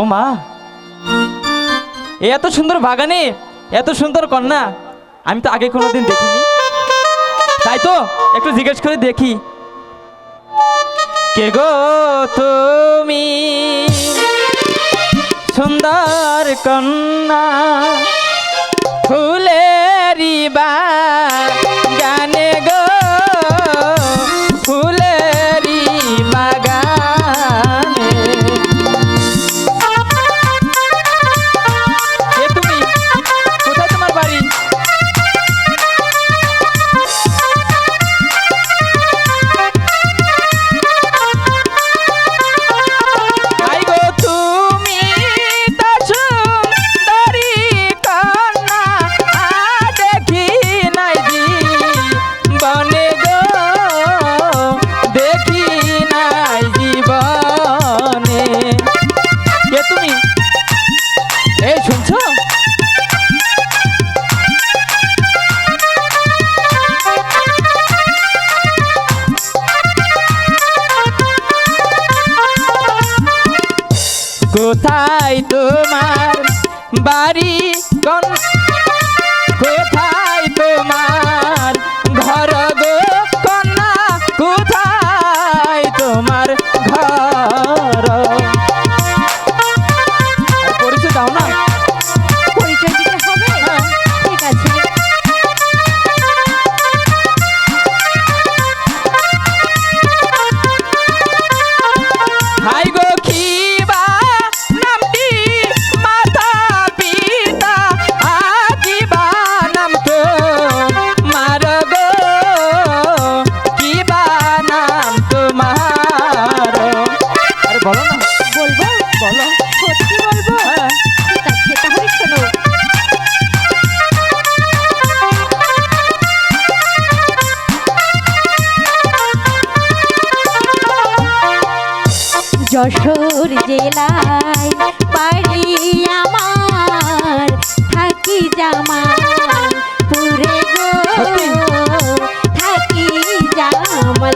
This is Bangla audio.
ও মা, এত সুন্দর বাগানে এত সুন্দর কন্যা আমি তো আগে কোনোদিন দেখিনি, তাই তো একটু জিজ্ঞেস করে দেখি। কে গো তুমি সুন্দর কন্যা, ফুলেরি বাগানে গো, ফুলেরি বাগানে। কে তুমি? কোথায় তোমার বাড়ি? আই গো তুমি তো সুন্দরী কন্যা, দেখি নাই জীবনে গো, দেখি নাই জীবনে। কে তুমি? এই শুনছো? কোথায় তোমার বাড়ি, কোথায় তোমার ঘর গো কন্যা, কোথায় তোমার ঘর? পরিচয় দাও না। পরিচয় দিতে হবে? হ্যাঁ। ঠিক আছে। হাই গো খিবা নামটি মাতা পিতা, কিবা নাম তো মার গো, কিবা নাম তোমার? আরে বলো না। বলবো? বলো। সত্যি বলবো? হ্যাঁ। ঠিক আছে, তাহলে শোনো। যশোর জেলায় বাড়ি আমার, থাকি জামাল পুরে গো, থাকি জামাল